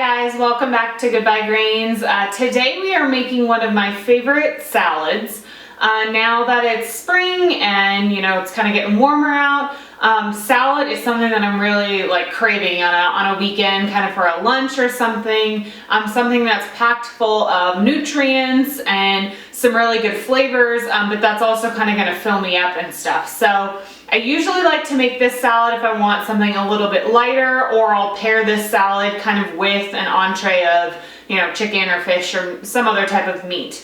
guys, welcome back to Goodbye Grains. Today we are making one of my favorite salads. Now that it's spring and it's kind of getting warmer out, salad is something that I'm really craving on a weekend, kind of for a lunch or something. Something that's packed full of nutrients and some really good flavors, but that's also kind of going to fill me up and stuff. So I usually like to make this salad if I want something a little bit lighter, or I'll pair this salad kind of with an entree of chicken or fish or some other type of meat.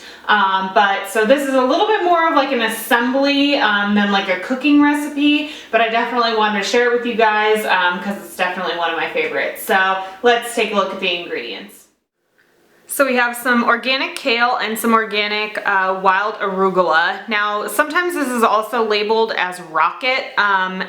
So this is a little bit more of like an assembly than like a cooking recipe, but I definitely wanted to share it with you guys because it's definitely one of my favorites. So let's take a look at the ingredients. So we have some organic kale and some organic wild arugula. Now sometimes this is also labeled as rocket, and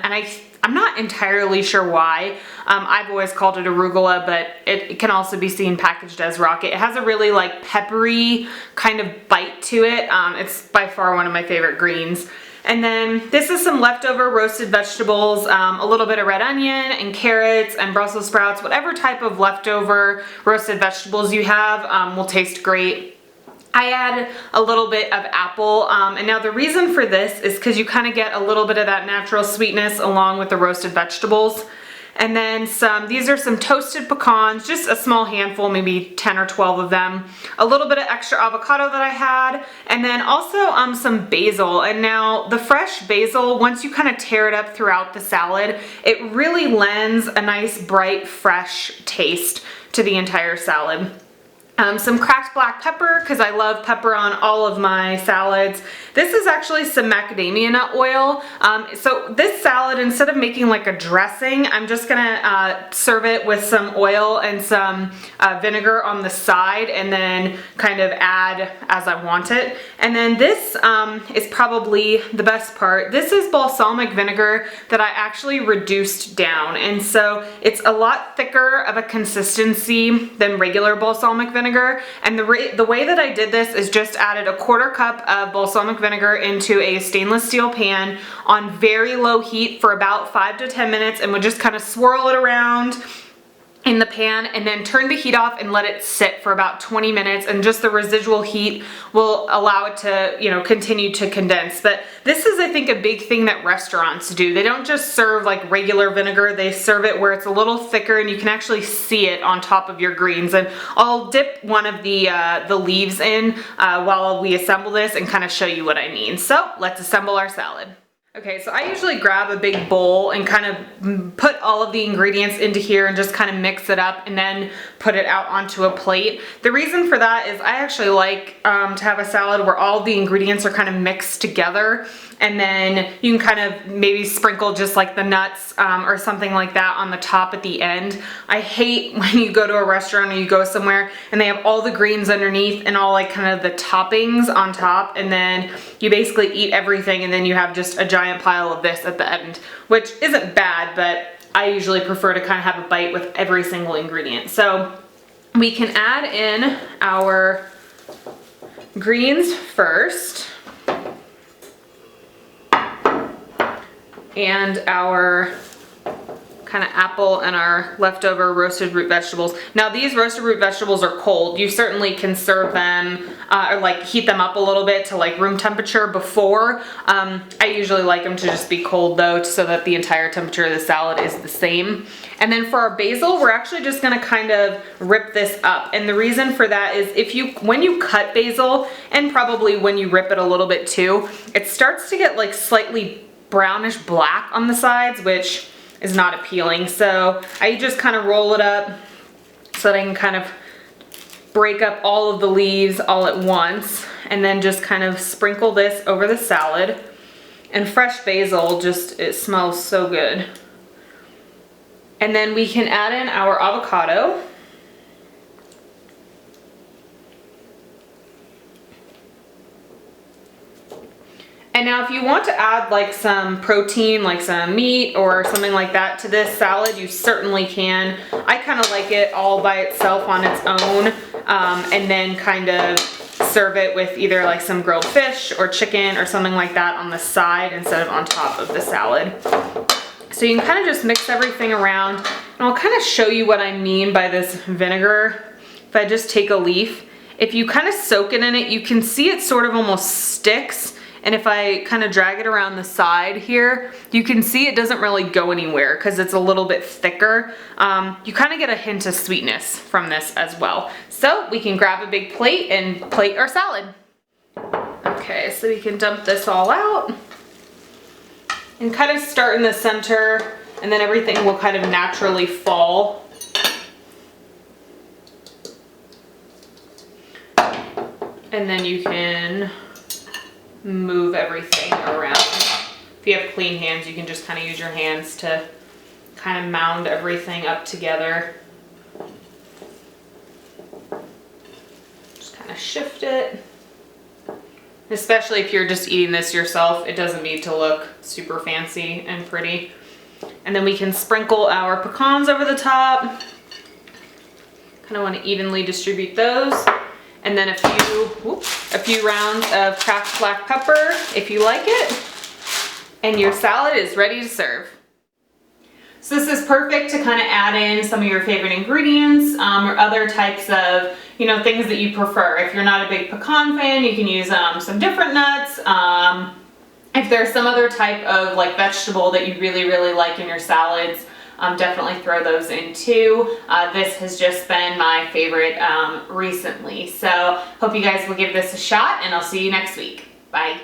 I'm not entirely sure why. I've always called it arugula, but it can also be seen packaged as rocket. It has a really peppery kind of bite to it. It's by far one of my favorite greens. And then this is some leftover roasted vegetables, a little bit of red onion and carrots and Brussels sprouts. Whatever type of leftover roasted vegetables you have will taste great. I add a little bit of apple, and now the reason for this is because you kind of get a little bit of that natural sweetness along with the roasted vegetables. And then these are some toasted pecans, just a small handful, maybe 10 or 12 of them. A little bit of extra avocado that I had, and then also some basil. And now the fresh basil, once you kind of tear it up throughout the salad, it really lends a nice, bright, fresh taste to the entire salad. Some cracked black pepper, because I love pepper on all of my salads. This is actually some macadamia nut oil. So this salad, instead of making like a dressing, I'm just gonna serve it with some oil and some vinegar on the side, and then kind of add as I want it. And then this is probably the best part. This is balsamic vinegar that I actually reduced down, and so it's a lot thicker of a consistency than regular balsamic vinegar. And the way that I did this is just added a 1/4 cup of balsamic vinegar into a stainless steel pan on very low heat for about 5 to 10 minutes, and would just kind of swirl it around in the pan, and then turn the heat off and let it sit for about 20 minutes, and just the residual heat will allow it to continue to condense. But this is, I think, a big thing that restaurants do. They don't just serve like regular vinegar, they serve it where it's a little thicker and you can actually see it on top of your greens. And I'll dip one of the leaves in while we assemble this and kind of show you what I mean. So let's assemble our salad. Okay, so I usually grab a big bowl and kind of put all of the ingredients into here and just kind of mix it up and then put it out onto a plate. The reason for that is I actually like to have a salad where all the ingredients are kind of mixed together, and then you can kind of maybe sprinkle just like the nuts or something like that on the top at the end. I hate when you go to a restaurant or you go somewhere and they have all the greens underneath and all kind of the toppings on top, and then you basically eat everything and then you have just a giant pile of this at the end, which isn't bad, but I usually prefer to kind of have a bite with every single ingredient. So we can add in our greens first, and our kind of apple and our leftover roasted root vegetables. Now these roasted root vegetables are cold. You certainly can serve them or heat them up a little bit to room temperature before. I usually like them to just be cold though, so that the entire temperature of the salad is the same. And then for our basil, we're actually just gonna kind of rip this up. And the reason for that is when you cut basil, and probably when you rip it a little bit too, it starts to get slightly brownish black on the sides, which is not appealing. So I just kind of roll it up so that I can kind of break up all of the leaves all at once, and then just kind of sprinkle this over the salad. And fresh basil, it smells so good. And then we can add in our avocado. And now if you want to add some protein, some meat or something like that to this salad, you certainly can. I kind of like it all by itself on its own, and then kind of serve it with either some grilled fish or chicken or something like that on the side instead of on top of the salad. So you can kind of just mix everything around I'll kind of show you what I mean by this vinegar. If I just take a leaf, if you kind of soak it in it, you can see it sort of almost sticks. And if I kind of drag it around the side here, you can see it doesn't really go anywhere because it's a little bit thicker. You kind of get a hint of sweetness from this as well. So we can grab a big plate and plate our salad. Okay, so we can dump this all out and kind of start in the center, and then everything will kind of naturally fall. And then you can move everything around. If you have clean hands, you can just kind of use your hands to kind of mound everything up together. Just kind of shift it. Especially if you're just eating this yourself, it doesn't need to look super fancy and pretty. And then we can sprinkle our pecans over the top. Kind of want to evenly distribute those. And then a few rounds of cracked black pepper if you like it. And your salad is ready to serve. So this is perfect to kind of add in some of your favorite ingredients or other types of, things that you prefer. If you're not a big pecan fan, you can use some different nuts. If there's some other type of vegetable that you really, really like in your salads, definitely throw those in too. This has just been my favorite recently. So hope you guys will give this a shot, and I'll see you next week. Bye.